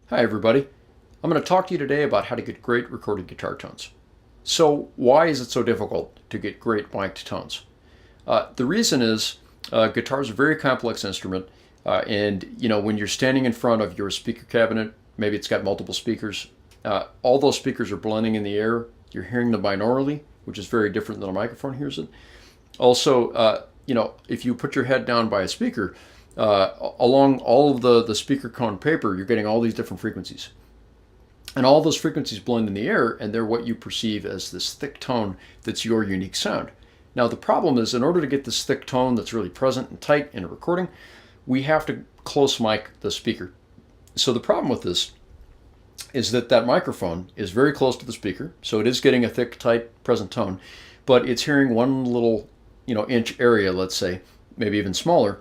Hi everybody. I'm going to talk to you today about how to get great recorded guitar tones. So why is it so difficult to get great mic'd tones? The reason is guitar is a very complex instrument, and when you're standing in front of your speaker cabinet, maybe it's got multiple speakers, all those speakers are blending in the air. You're hearing them binaurally, which is very different than a microphone hears it. Also, if you put your head down by a speaker, along all of the speaker cone paper, you're getting all these different frequencies. And all those frequencies blend in the air, and they're what you perceive as this thick tone that's your unique sound. Now, the problem is, in order to get this thick tone that's really present and tight in a recording, we have to close mic the speaker. So the problem with this is that microphone is very close to the speaker, so it is getting a thick, tight, present tone, but it's hearing one little, inch area, let's say, maybe even smaller,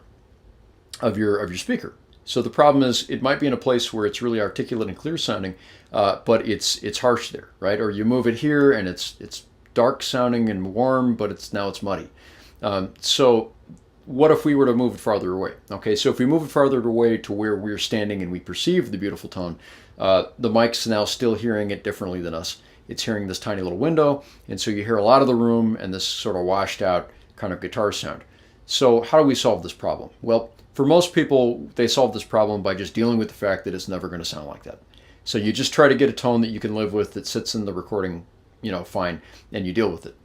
of your speaker. So the problem is it might be in a place where it's really articulate and clear sounding, but it's harsh there, right? Or you move it here and it's dark sounding and warm, but it's muddy. So what if we were to move it farther away? Okay, so if we move it farther away to where we're standing and we perceive the beautiful tone, the mic's now still hearing it differently than us. It's hearing this tiny little window, and so you hear a lot of the room and this sort of washed out kind of guitar sound. So how do we solve this problem? Well, for most people, they solve this problem by just dealing with the fact that it's never going to sound like that. So you just try to get a tone that you can live with that sits in the recording, fine, and you deal with it.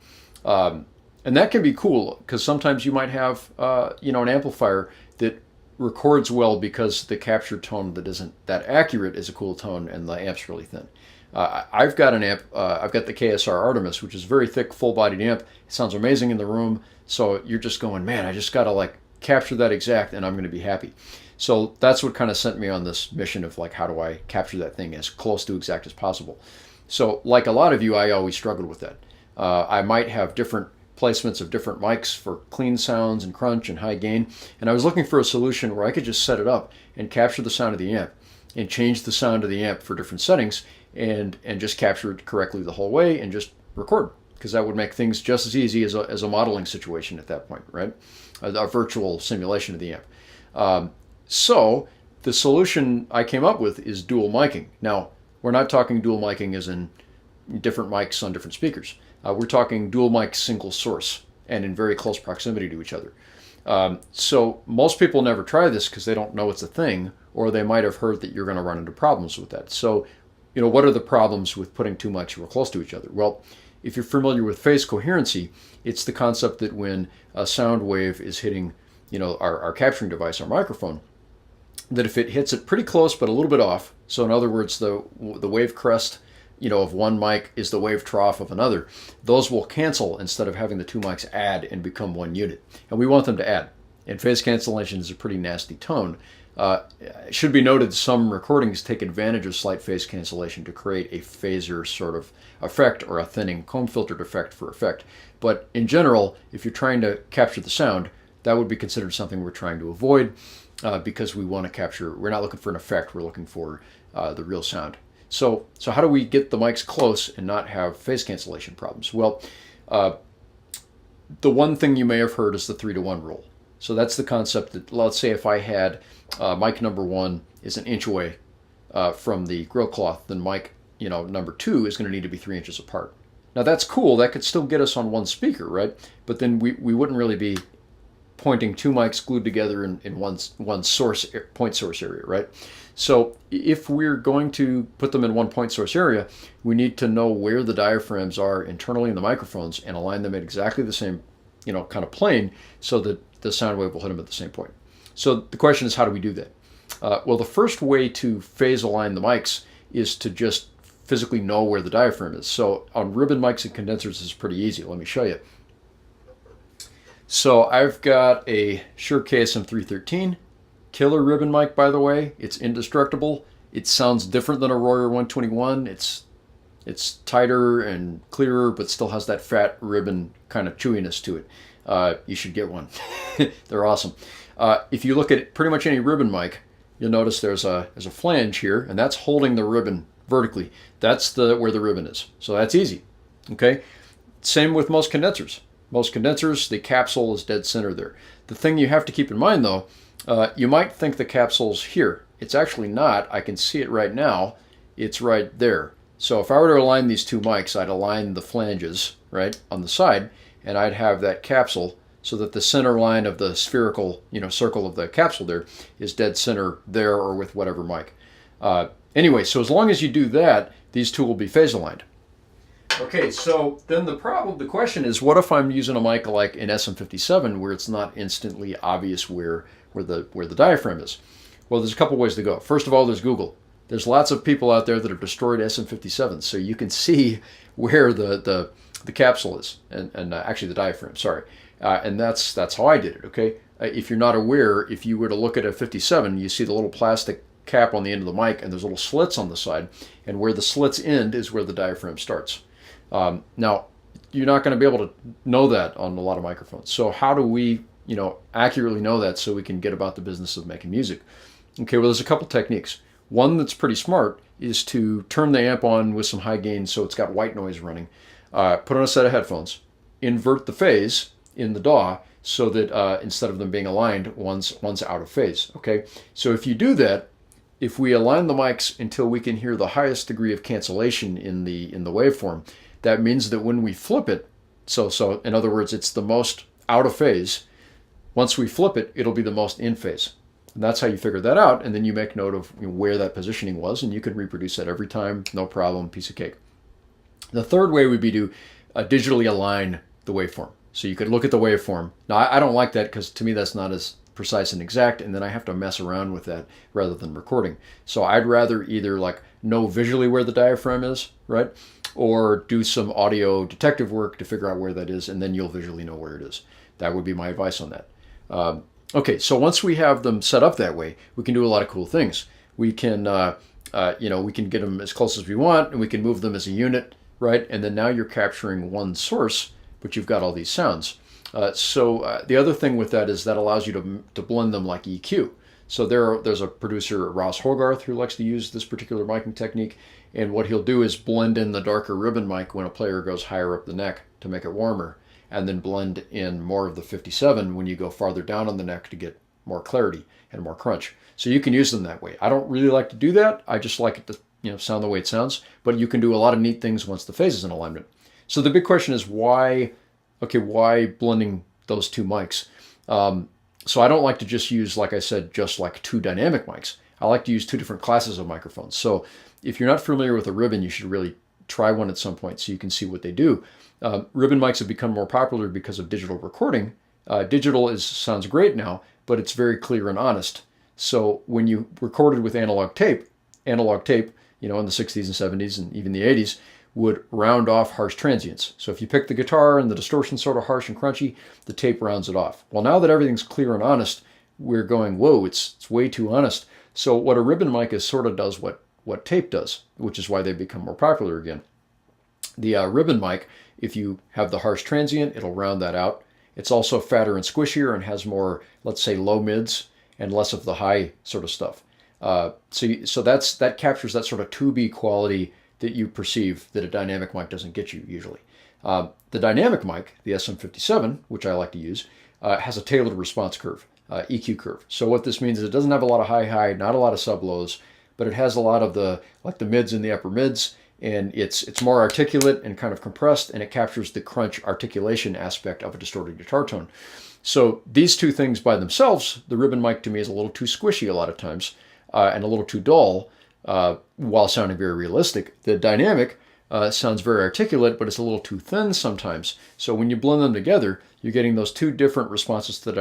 And that can be cool because sometimes you might have, an amplifier that records well because the captured tone that isn't that accurate is a cool tone and the amp's really thin. I've got an amp, I've got the KSR Artemis, which is a very thick, full-bodied amp. It sounds amazing in the room, so you're just going, man, I just got to capture that exact and I'm going to be happy. So that's what kind of sent me on this mission of how do I capture that thing as close to exact as possible. So like a lot of you, I always struggled with that. I might have different placements of different mics for clean sounds and crunch and high gain, and I was looking for a solution where I could just set it up and capture the sound of the amp and change the sound of the amp for different settings and just capture it correctly the whole way and just record, because that would make things just as easy as a modeling situation at that point, right? A virtual simulation of the amp. So the solution I came up with is dual miking. Now, we're not talking dual miking as in different mics on different speakers. We're talking dual mic single source and in very close proximity to each other. So most people never try this because they don't know it's a thing, or they might have heard that you're going to run into problems with that. So, what are the problems with putting two mics real close to each other? Well, if you're familiar with phase coherency, it's the concept that when a sound wave is hitting, our capturing device, our microphone, that if it hits it pretty close but a little bit off, so in other words, the wave crest, of one mic is the wave trough of another, those will cancel instead of having the two mics add and become one unit. And we want them to add. And phase cancellation is a pretty nasty tone. It should be noted some recordings take advantage of slight phase cancellation to create a phaser sort of effect or a thinning comb filtered effect for effect. But in general, if you're trying to capture the sound, that would be considered something we're trying to avoid because we want to capture, we're not looking for an effect, we're looking for the real sound. So how do we get the mics close and not have phase cancellation problems? Well, the one thing you may have heard is the 3-to-1 rule. So that's the concept that, let's say if I had mic number 1 is an inch away from the grill cloth, then mic number 2 is going to need to be 3 inches apart. Now that's cool. That could still get us on one speaker, right? But then we wouldn't really be pointing two mics glued together in one point source area, right? So if we're going to put them in one point source area, we need to know where the diaphragms are internally in the microphones and align them at exactly the same, kind of plane so that the sound wave will hit them at the same point. So the question is, how do we do that? Well, the first way to phase align the mics is to just physically know where the diaphragm is. So on ribbon mics and condensers, it's pretty easy. Let me show you. So I've got a Shure KSM313, killer ribbon mic, by the way. It's indestructible. It sounds different than a Royer 121. It's tighter and clearer, but still has that fat ribbon kind of chewiness to it. You should get one. They're awesome. If you look at pretty much any ribbon mic, you'll notice there's a flange here, and that's holding the ribbon vertically. That's where the ribbon is. So that's easy. Okay. Same with most condensers. Most condensers, the capsule is dead center there. The thing you have to keep in mind, though, you might think the capsule's here, it's actually not. I can see it right now. It's right there. So if I were to align these two mics, I'd align the flanges, right, on the side, and I'd have that capsule so that the center line of the spherical, circle of the capsule there is dead center there or with whatever mic. Anyway, so as long as you do that, these two will be phase aligned. Okay, so then the question is, what if I'm using a mic like an SM57 where it's not instantly obvious where the diaphragm is? Well, there's a couple ways to go. First of all, there's Google. There's lots of people out there that have destroyed SM57s, so you can see where the capsule is, and actually the diaphragm, sorry. And that's how I did it, okay? If you're not aware, if you were to look at a 57, you see the little plastic cap on the end of the mic, and there's little slits on the side, and where the slits end is where the diaphragm starts. Now, you're not going to be able to know that on a lot of microphones. So how do we, accurately know that so we can get about the business of making music? Okay, well, there's a couple techniques. One that's pretty smart is to turn the amp on with some high gain so it's got white noise running. Put on a set of headphones. Invert the phase in the DAW so that instead of them being aligned, one's out of phase. Okay, so if you do that, if we align the mics until we can hear the highest degree of cancellation in the waveform, that means that when we flip it, so in other words, it's the most out of phase. Once we flip it, it'll be the most in phase. And that's how you figure that out, and then you make note of where that positioning was, and you can reproduce that every time, no problem, piece of cake. The third way would be to digitally align the waveform. So you could look at the waveform. Now, I don't like that because to me that's not as precise and exact, and then I have to mess around with that rather than recording. So I'd rather either know visually where the diaphragm is, right? Or do some audio detective work to figure out where that is, and then you'll visually know where it is. That would be my advice on that. Okay, so once we have them set up that way, we can do a lot of cool things. We can, we can get them as close as we want, and we can move them as a unit, right? And then now you're capturing one source, but you've got all these sounds. So the other thing with that is that allows you to blend them like EQ. So there's a producer, Ross Hogarth, who likes to use this particular miking technique, and what he'll do is blend in the darker ribbon mic when a player goes higher up the neck to make it warmer, and then blend in more of the 57 when you go farther down on the neck to get more clarity and more crunch. So you can use them that way. I don't really like to do that. I just like it to sound the way it sounds, but you can do a lot of neat things once the phase is in alignment. So the big question is why blending those two mics? So I don't like to just use, like I said, just like two dynamic mics. I like to use two different classes of microphones. So if you're not familiar with a ribbon, you should really try one at some point so you can see what they do. Ribbon mics have become more popular because of digital recording. Digital sounds great now, but it's very clear and honest. So when you recorded with analog tape, in the 60s and 70s and even the 80s, would round off harsh transients. So if you pick the guitar and the distortion's sort of harsh and crunchy, the tape rounds it off. Well, now that everything's clear and honest, we're going, whoa, it's way too honest. So what a ribbon mic is sort of does what tape does, which is why they become more popular again. The ribbon mic, if you have the harsh transient, it'll round that out. It's also fatter and squishier and has more, let's say, low mids and less of the high sort of stuff. So that captures that sort of tubey quality that you perceive that a dynamic mic doesn't get you usually. The dynamic mic, the SM57, which I like to use, has a tailored response curve, EQ curve. So what this means is it doesn't have a lot of high, not a lot of sub-lows, but it has a lot of the mids and the upper mids, and it's more articulate and kind of compressed, and it captures the crunch articulation aspect of a distorted guitar tone. So these two things by themselves, the ribbon mic to me is a little too squishy a lot of times, and a little too dull, while sounding very realistic. The dynamic sounds very articulate, but it's a little too thin sometimes. So when you blend them together, you're getting those two different responses to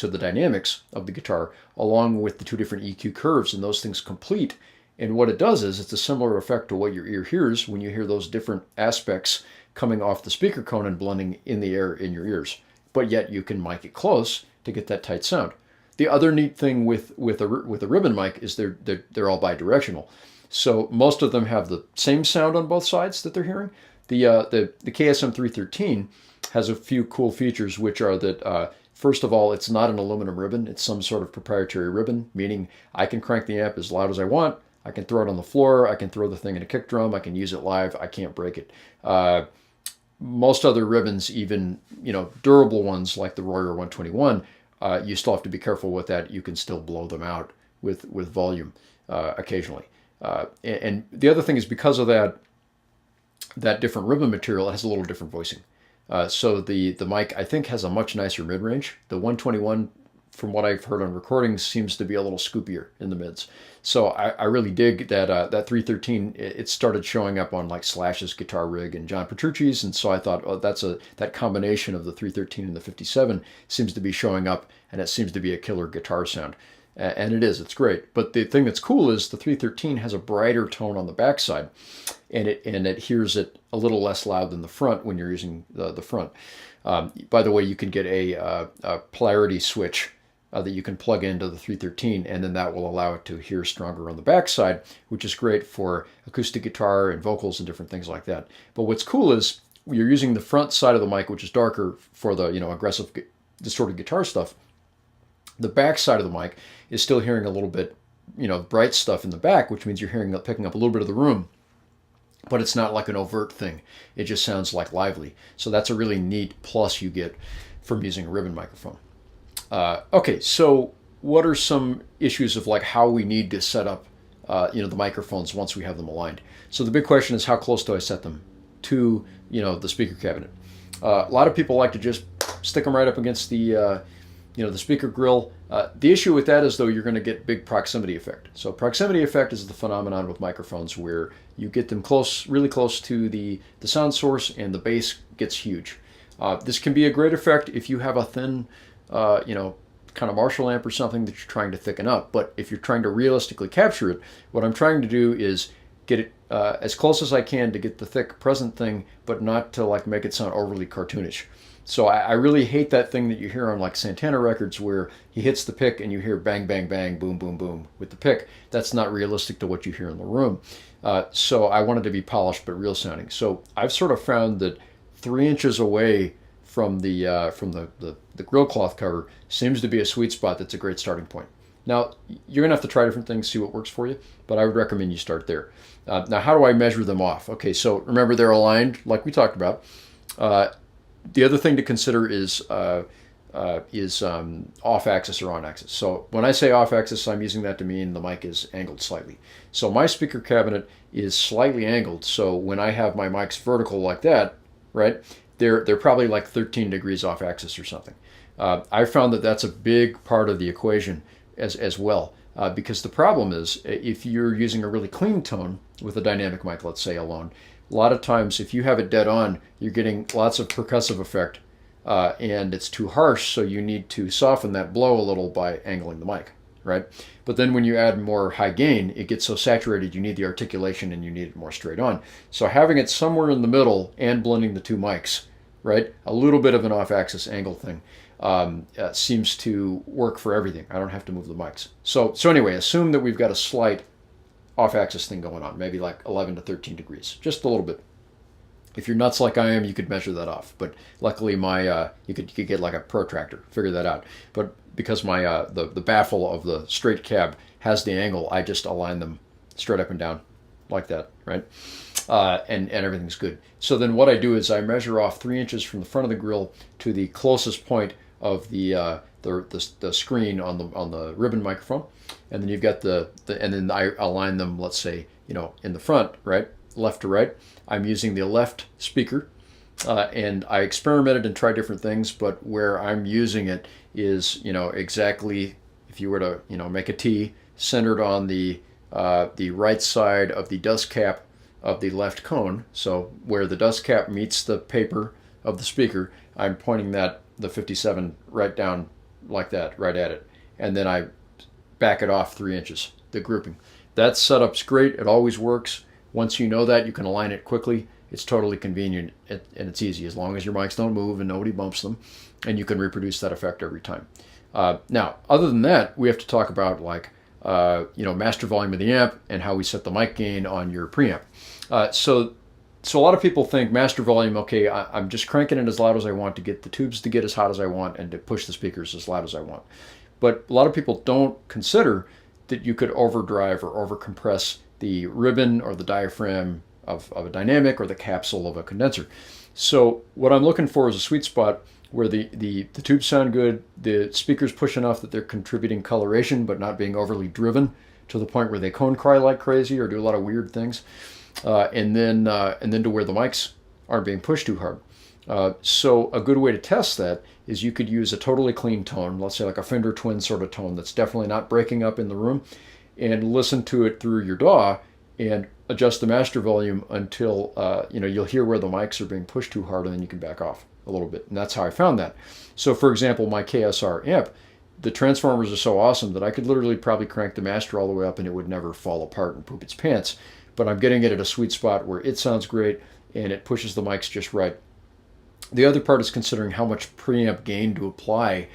the dynamics of the guitar, along with the two different EQ curves, and those things complete. And what it does is it's a similar effect to what your ear hears when you hear those different aspects coming off the speaker cone and blending in the air in your ears. But yet you can mic it close to get that tight sound. The other neat thing with a ribbon mic is they're all bidirectional. So most of them have the same sound on both sides that they're hearing. The KSM 313 has a few cool features, which are that first of all, it's not an aluminum ribbon. It's some sort of proprietary ribbon, meaning I can crank the amp as loud as I want. I can throw it on the floor. I can throw the thing in a kick drum. I can use it live. I can't break it. Most other ribbons, even durable ones like the Royer 121, you still have to be careful with that. You can still blow them out with volume occasionally. And the other thing is because of that different ribbon material, it has a little different voicing. So the mic, I think, has a much nicer mid-range. The 121, from what I've heard on recordings, seems to be a little scoopier in the mids. So I really dig that 313. It started showing up on like Slash's guitar rig and John Petrucci's, and so I thought, oh, that combination of the 313 and the 57 seems to be showing up, and it seems to be a killer guitar sound. And it is, it's great. But the thing that's cool is the 313 has a brighter tone on the backside, and it hears it a little less loud than the front when you're using the front. By the way, you can get a polarity switch that you can plug into the 313, and then that will allow it to hear stronger on the backside, which is great for acoustic guitar and vocals and different things like that. But what's cool is you're using the front side of the mic, which is darker for the aggressive distorted guitar stuff. The back side of the mic is still hearing a little bit, bright stuff in the back, which means you're picking up a little bit of the room, but it's not like an overt thing. It just sounds like lively. So that's a really neat plus you get from using a ribbon microphone. Okay, so what are some issues of like how we need to set up, the microphones once we have them aligned? So the big question is, how close do I set them to, the speaker cabinet? A lot of people like to just stick them right up against the speaker grill. The issue with that is, though, you're going to get big proximity effect. So proximity effect is the phenomenon with microphones where you get them really close to the sound source and the bass gets huge. This can be a great effect if you have a thin, kind of Marshall amp or something that you're trying to thicken up. But if you're trying to realistically capture it, what I'm trying to do is get it as close as I can to get the thick present thing, but not to like make it sound overly cartoonish. So I really hate that thing that you hear on like Santana records where he hits the pick and you hear bang, bang, bang, boom, boom, boom with the pick. That's not realistic to what you hear in the room. So I want it to be polished but real sounding. So I've sort of found that 3 inches away from the grill cloth cover seems to be a sweet spot that's a great starting point. Now, you're going to have to try different things, see what works for you, but I would recommend you start there. Now, how do I measure them off? Okay, so remember they're aligned like we talked about. The other thing to consider is off-axis or on-axis. So when I say off-axis, I'm using that to mean the mic is angled slightly. So my speaker cabinet is slightly angled. So when I have my mics vertical like that, right, they're probably like 13 degrees off-axis or something. I found that that's a big part of the equation as well. Because the problem is, if you're using a really clean tone with a dynamic mic, let's say alone, a lot of times if you have it dead on, you're getting lots of percussive effect and it's too harsh, so you need to soften that blow a little by angling the mic, right? But then when you add more high gain, it gets so saturated you need the articulation and you need it more straight on. So having it somewhere in the middle and blending the two mics, right? A little bit of an off-axis angle thing seems to work for everything. I don't have to move the mics. So anyway, assume that we've got a slight off-axis thing going on, maybe like 11 to 13 degrees, just a little bit. If you're nuts like I am, you could measure that off. But luckily, you could get like a protractor, figure that out. But because my the baffle of the straight cab has the angle, I just align them straight up and down like that, right? And everything's good. So then what I do is I measure off 3 inches from the front of the grill to the closest point of the screen on the ribbon microphone, and then you've got and then I align them, let's say, in the front, right, left to right. I'm using the left speaker, and I experimented and tried different things, but where I'm using it is, exactly if you were to, make a T centered on the right side of the dust cap of the left cone. So where the dust cap meets the paper of the speaker, I'm pointing the 57 right down like that, right at it. And then I back it off 3 inches, the grouping. That setup's great. It always works. Once you know that, you can align it quickly. It's totally convenient and it's easy as long as your mics don't move and nobody bumps them, and you can reproduce that effect every time. Now, other than that, we have to talk about master volume of the amp and how we set the mic gain on your preamp. So a lot of people think master volume, okay, I'm just cranking it as loud as I want to get the tubes to get as hot as I want and to push the speakers as loud as I want. But a lot of people don't consider that you could overdrive or overcompress the ribbon or the diaphragm of a dynamic or the capsule of a condenser. So what I'm looking for is a sweet spot where the tubes sound good, the speakers push enough that they're contributing coloration but not being overly driven to the point where they cone cry like crazy or do a lot of weird things, and then to where the mics aren't being pushed too hard. So a good way to test that is you could use a totally clean tone, let's say like a Fender Twin sort of tone that's definitely not breaking up in the room, and listen to it through your DAW and adjust the master volume until you'll hear where the mics are being pushed too hard, and then you can back off a little bit. And that's how I found that. So for example, my KSR amp, the transformers are so awesome that I could literally probably crank the master all the way up and it would never fall apart and poop its pants. But I'm getting it at a sweet spot where it sounds great and it pushes the mics just right. The other part is considering how much preamp gain to apply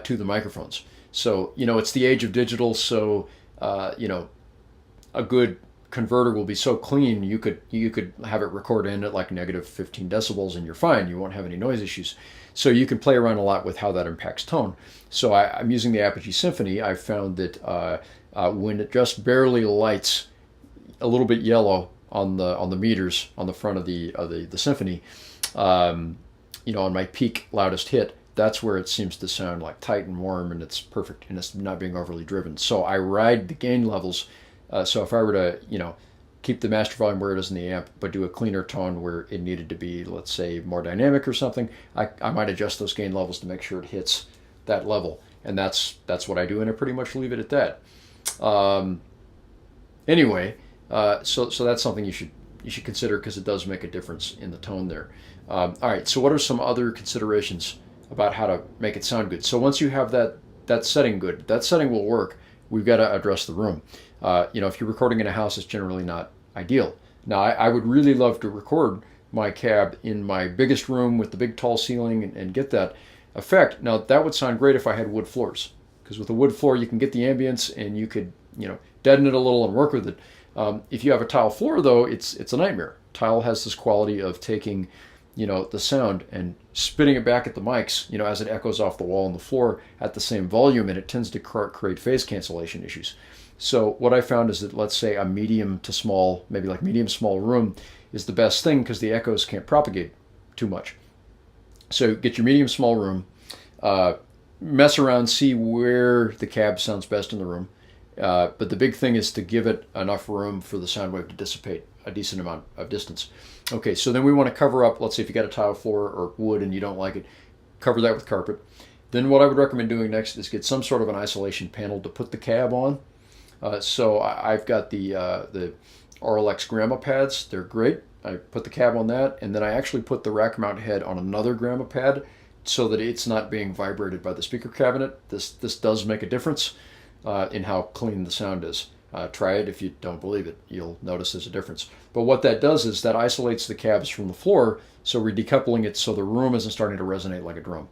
to the microphones. So, it's the age of digital, so, a good converter will be so clean you could have it record in at like negative 15 decibels and you're fine. You won't have any noise issues. So you can play around a lot with how that impacts tone. So I'm using the Apogee Symphony. I found that when it just barely lights a little bit yellow on the meters on the front of the Symphony, on my peak loudest hit, that's where it seems to sound like tight and warm and it's perfect and it's not being overly driven. So I ride the gain levels. So if I were to, keep the master volume where it is in the amp, but do a cleaner tone where it needed to be, let's say, more dynamic or something, I might adjust those gain levels to make sure it hits that level. And that's what I do, and I pretty much leave it at that. Anyway, so that's something you should consider because it does make a difference in the tone there. All right, so what are some other considerations about how to make it sound good? So once you have that setting good, that setting will work. We've got to address the room. If you're recording in a house, it's generally not ideal. Now, I would really love to record my cab in my biggest room with the big tall ceiling and get that effect. Now, that would sound great if I had wood floors, because with a wood floor, you can get the ambience and you could, deaden it a little and work with it. If you have a tile floor, though, it's a nightmare. Tile has this quality of taking, the sound and spitting it back at the mics, as it echoes off the wall and the floor at the same volume, and it tends to create phase cancellation issues. So what I found is that, let's say, a medium to small, maybe like medium small room is the best thing because the echoes can't propagate too much. So get your medium small room, mess around, see where the cab sounds best in the room. But the big thing is to give it enough room for the sound wave to dissipate a decent amount of distance. Okay, so then we want to cover up, let's say if you got a tile floor or wood and you don't like it, cover that with carpet. Then what I would recommend doing next is get some sort of an isolation panel to put the cab on. So I've got the RLX Grandma pads. They're great. I put the cab on that, and then I actually put the rack mount head on another Grandma pad so that it's not being vibrated by the speaker cabinet. This does make a difference in how clean the sound is. Try it if you don't believe it. You'll notice there's a difference. But what that does is that isolates the cabs from the floor, so we're decoupling it so the room isn't starting to resonate like a drum.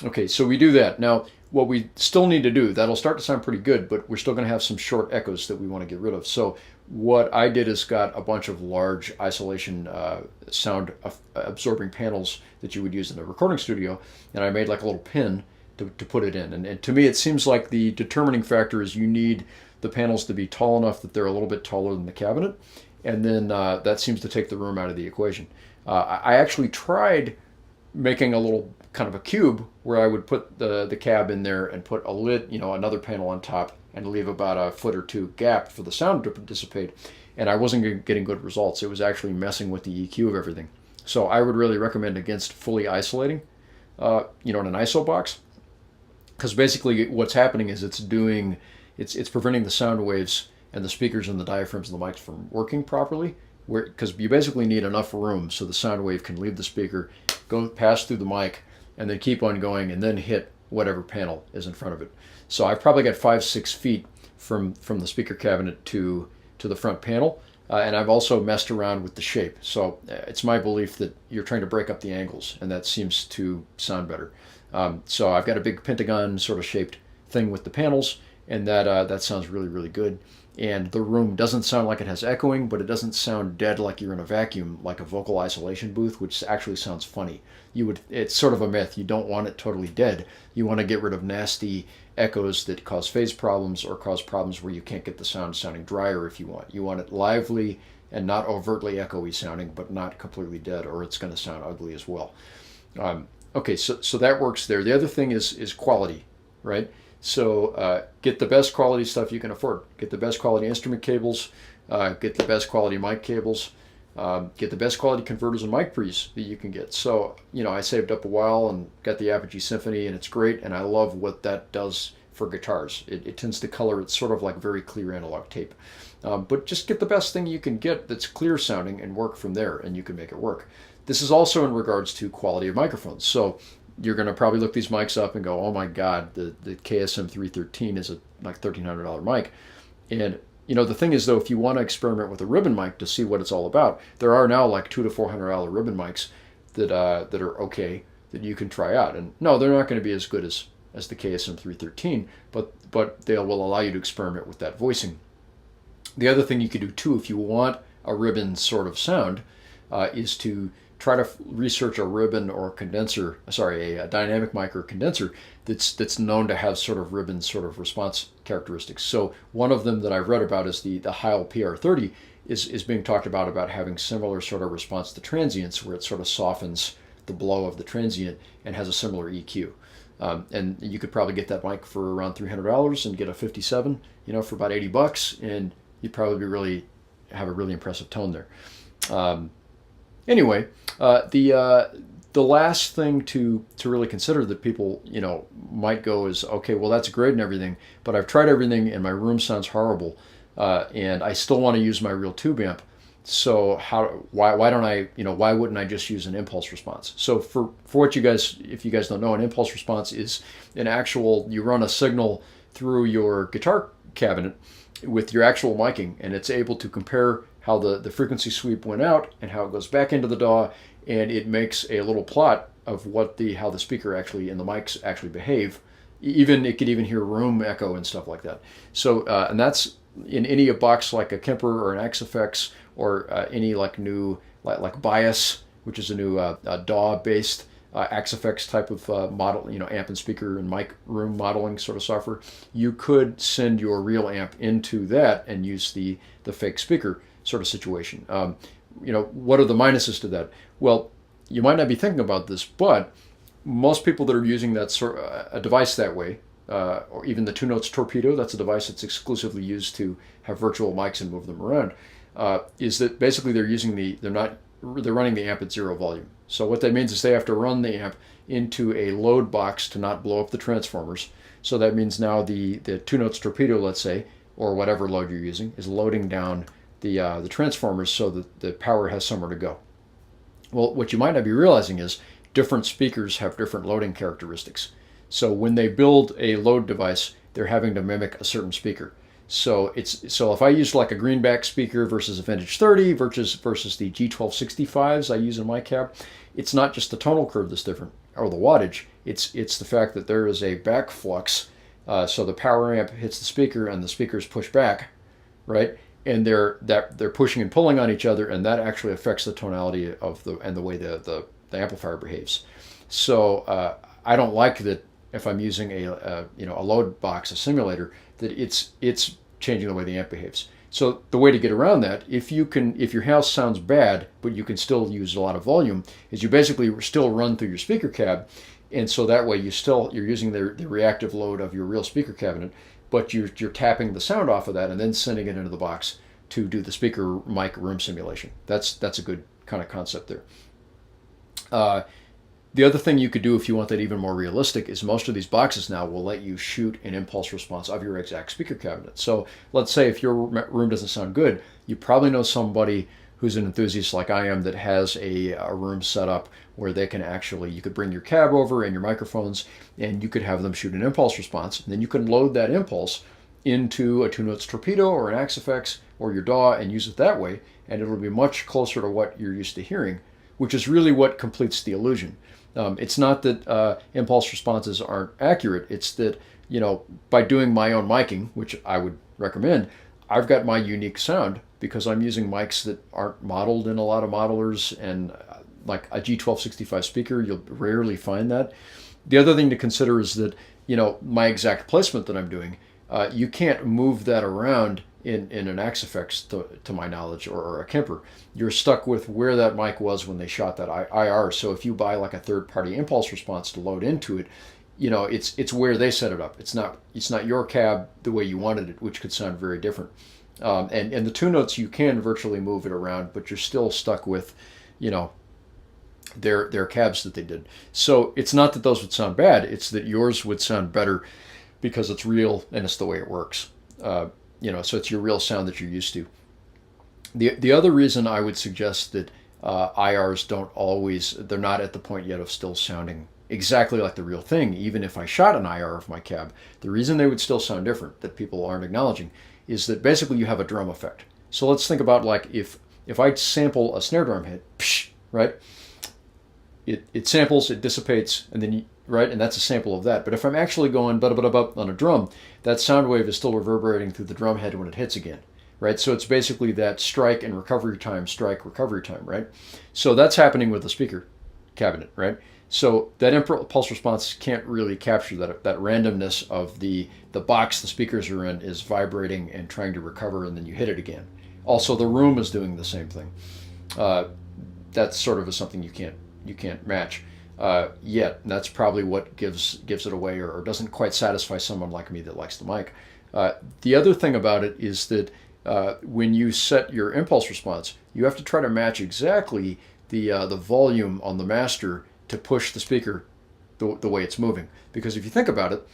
Okay, so we do that. Now, what we still need to do, that'll start to sound pretty good, but we're still going to have some short echoes that we want to get rid of. So what I did is got a bunch of large isolation sound absorbing panels that you would use in a recording studio, and I made like a little pin to put it in. And to me, it seems like the determining factor is you need the panels to be tall enough that they're a little bit taller than the cabinet, and then that seems to take the room out of the equation. I actually tried making a little kind of a cube where I would put the cab in there and put a lid, another panel on top, and leave about a foot or two gap for the sound to dissipate. And I wasn't getting good results. It was actually messing with the EQ of everything. So I would really recommend against fully isolating, in an ISO box, because basically what's happening is it's preventing the sound waves and the speakers and the diaphragms and the mics from working properly. Because you basically need enough room so the sound wave can leave the speaker, pass through the mic, and then keep on going and then hit whatever panel is in front of it. So I've probably got 5-6 feet from the speaker cabinet to the front panel, and I've also messed around with the shape. So it's my belief that you're trying to break up the angles, and that seems to sound better. So I've got a big pentagon sort of shaped thing with the panels, and that sounds really, really good. And the room doesn't sound like it has echoing, but it doesn't sound dead like you're in a vacuum, like a vocal isolation booth, which actually sounds funny. It's sort of a myth. You don't want it totally dead. You want to get rid of nasty echoes that cause phase problems or cause problems where you can't get the sound sounding drier if you want. You want it lively and not overtly echoey sounding, but not completely dead, or it's going to sound ugly as well. Okay, so that works there. The other thing is quality, right? So get the best quality stuff you can afford. Get the best quality instrument cables, get the best quality mic cables, get the best quality converters and mic pre's that you can get. So, I saved up a while and got the Apogee Symphony, and it's great, and I love what that does for guitars. It tends to color it sort of like very clear analog tape. But just get the best thing you can get that's clear sounding and work from there, and you can make it work. This is also in regards to quality of microphones. So you're going to probably look these mics up and go, oh my God, the KSM 313 is a like $1,300 mic. And the thing is, though, if you want to experiment with a ribbon mic to see what it's all about, there are now like $200 to $400 ribbon mics that are okay that you can try out. And no, they're not going to be as good as the KSM 313, but they will allow you to experiment with that voicing. The other thing you could do too, if you want a ribbon sort of sound, is to try to research a ribbon or a dynamic mic or condenser that's known to have sort of ribbon sort of response characteristics. So one of them that I've read about is the Heil PR30 is being talked about having similar sort of response to transients, where it sort of softens the blow of the transient and has a similar EQ. And you could probably get that mic for around $300 and get a 57, for about $80, and you'd probably have a really impressive tone there. Anyway, the last thing to really consider that people might go is, okay, well, that's great and everything, but I've tried everything and my room sounds horrible, and I still want to use my real tube amp. So why wouldn't I just use an impulse response? So for what you guys, if you guys don't know, an impulse response is you run a signal through your guitar cabinet with your actual miking, and it's able to compare how the frequency sweep went out and how it goes back into the DAW, and it makes a little plot of how the speaker actually and the mics actually behave. It could even hear room echo and stuff like that. So and that's in any box like a Kemper or an XFX or any like new like Bias, which is a new DAW based XFX type of model, amp and speaker and mic room modeling sort of software. You could send your real amp into that and use the fake speaker sort of situation. What are the minuses to that? Well, you might not be thinking about this, but most people that are using that a device that way, or even the 2 Notes Torpedo, that's a device that's exclusively used to have virtual mics and move them around, is that basically they're running the amp at 0 volume. So what that means is they have to run the amp into a load box to not blow up the transformers. So that means now the 2 Notes Torpedo, let's say, or whatever load you're using, is loading down the transformers so that the power has somewhere to go. Well, what you might not be realizing is different speakers have different loading characteristics. So when they build a load device, they're having to mimic a certain speaker. So if I use like a greenback speaker versus a vintage 30 versus the G1265s I use in my cab, it's not just the tonal curve that's different or the wattage. It's the fact that there is a back flux. So the power amp hits the speaker and the speakers push back, right? And they're pushing and pulling on each other, and that actually affects the tonality and the way the amplifier behaves. So I don't like that if I'm using a load box, a simulator, that it's changing the way the amp behaves. So the way to get around that, if your house sounds bad but you can still use a lot of volume, is you basically still run through your speaker cab, and so that way you're using the reactive load of your real speaker cabinet, but you're tapping the sound off of that and then sending it into the box to do the speaker mic room simulation. That's a good kind of concept there. The other thing you could do if you want that even more realistic is most of these boxes now will let you shoot an impulse response of your exact speaker cabinet. So let's say if your room doesn't sound good, you probably know somebody who's an enthusiast like I am that has a room set up where you could bring your cab over and your microphones, and you could have them shoot an impulse response, and then you can load that impulse into a 2 Notes Torpedo or an XFX or your DAW and use it that way, and it'll be much closer to what you're used to hearing, which is really what completes the illusion. It's not that impulse responses aren't accurate. It's that, by doing my own miking, which I would recommend, I've got my unique sound because I'm using mics that aren't modeled in a lot of modelers, and like a G1265 speaker, you'll rarely find that. The other thing to consider is that, my exact placement that I'm doing, you can't move that around in an Axe Effects, to my knowledge, or a Kemper. You're stuck with where that mic was when they shot that IR. So if you buy like a third-party impulse response to load into it, it's where they set it up. It's not your cab the way you wanted it, which could sound very different. And the two notes, you can virtually move it around, but you're still stuck with, their cabs that they did. So it's not that those would sound bad, it's that yours would sound better because it's real and it's the way it works. So it's your real sound that you're used to. The other reason I would suggest that IRs they're not at the point yet of still sounding exactly like the real thing, even if I shot an IR of my cab, the reason they would still sound different that people aren't acknowledging is that basically you have a drum effect. So let's think about like if I sample a snare drum hit, psh, right? It samples, it dissipates, and then right, and that's a sample of that. But if I'm actually going ba-da-ba-da-ba on a drum, that sound wave is still reverberating through the drum head when it hits again, right? So it's basically that strike and recovery time, right? So that's happening with the speaker cabinet, right? So that impulse response can't really capture that randomness of the box the speakers are in is vibrating and trying to recover, and then you hit it again. Also, the room is doing the same thing. That's sort of something you can't match yet. And that's probably what gives it away, or doesn't quite satisfy someone like me that likes the mic. The other thing about it is that when you set your impulse response, you have to try to match exactly the volume on the master to push the speaker the way it's moving. Because if you think about it,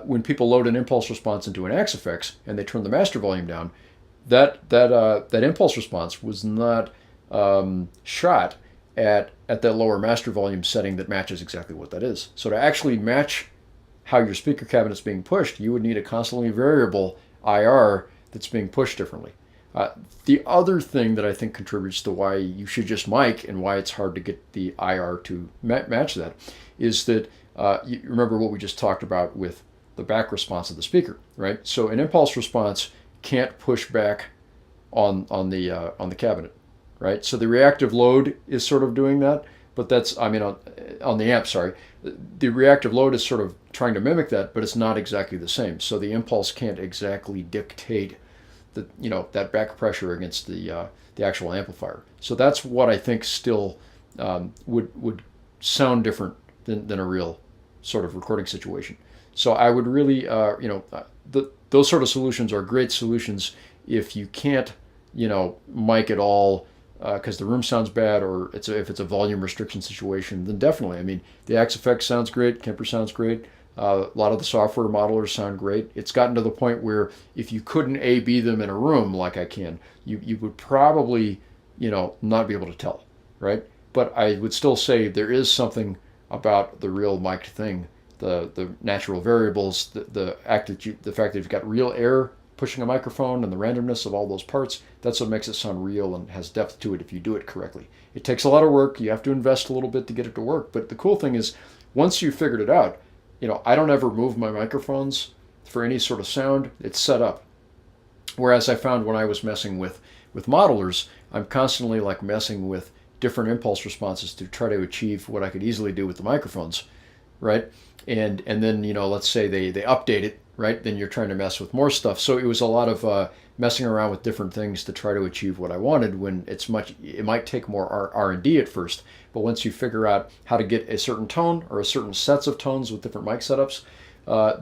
when people load an impulse response into an Axe Effects and they turn the master volume down, that impulse response was not shot at that lower master volume setting that matches exactly what that is. So to actually match how your speaker cabinet's being pushed, you would need a constantly variable IR that's being pushed differently. The other thing that I think contributes to why you should just mic and why it's hard to get the IR to match that is that you remember what we just talked about with the back response of the speaker, right? So an impulse response can't push back on the cabinet, right? So the reactive load is sort of doing that, but on the amp, sorry. The reactive load is sort of trying to mimic that, but it's not exactly the same. So the impulse can't exactly dictate that back pressure against the actual amplifier. So that's what I think still would sound different than a real sort of recording situation. So I would really, those sort of solutions are great solutions if you can't, mic at all because the room sounds bad, or if it's a volume restriction situation, then definitely. I mean, the Axe Effects sounds great, Kemper sounds great. A lot of the software modelers sound great. It's gotten to the point where if you couldn't A/B them in a room like I can, you would probably, not be able to tell, right? But I would still say there is something about the real mic'd thing, the natural variables, the fact that you've got real air pushing a microphone and the randomness of all those parts. That's what makes it sound real and has depth to it if you do it correctly. It takes a lot of work. You have to invest a little bit to get it to work. But the cool thing is, once you've figured it out, I don't ever move my microphones for any sort of sound. It's set up. Whereas I found when I was messing with modelers, I'm constantly like messing with different impulse responses to try to achieve what I could easily do with the microphones, right? And then, let's say they update it, right? Then you're trying to mess with more stuff. So it was a lot of messing around with different things to try to achieve what I wanted, when it might take more R&D at first. But once you figure out how to get a certain tone or a certain sets of tones with different mic setups,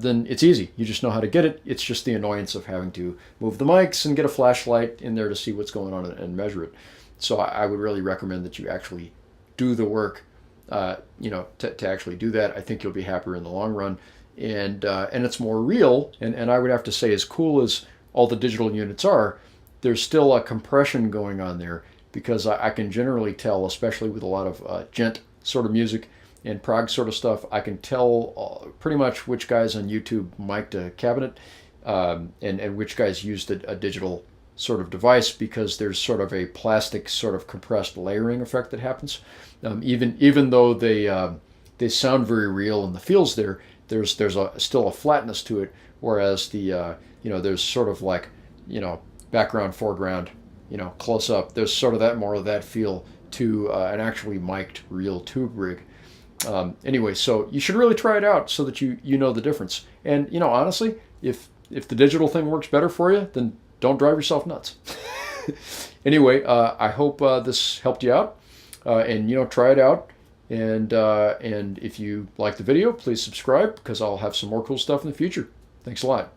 then it's easy. You just know how to get it. It's just the annoyance of having to move the mics and get a flashlight in there to see what's going on and measure it. So I would really recommend that you actually do the work, to actually do that. I think you'll be happier in the long run. And it's more real. And I would have to say, as cool as all the digital units are, there's still a compression going on there, because I can generally tell, especially with a lot of gent sort of music and prog sort of stuff, I can tell pretty much which guys on YouTube mic'd a cabinet and which guys used a digital sort of device, because there's sort of a plastic sort of compressed layering effect that happens. Even though they sound very real and the feel's there, there's still a flatness to it, whereas there's sort of like, background, foreground, close up. There's sort of more of that feel to an actually mic'd real tube rig. Anyway, so you should really try it out so that you know the difference. And honestly, if the digital thing works better for you, then don't drive yourself nuts. Anyway, I hope this helped you out, and try it out. And if you like the video, please subscribe because I'll have some more cool stuff in the future. Thanks a lot.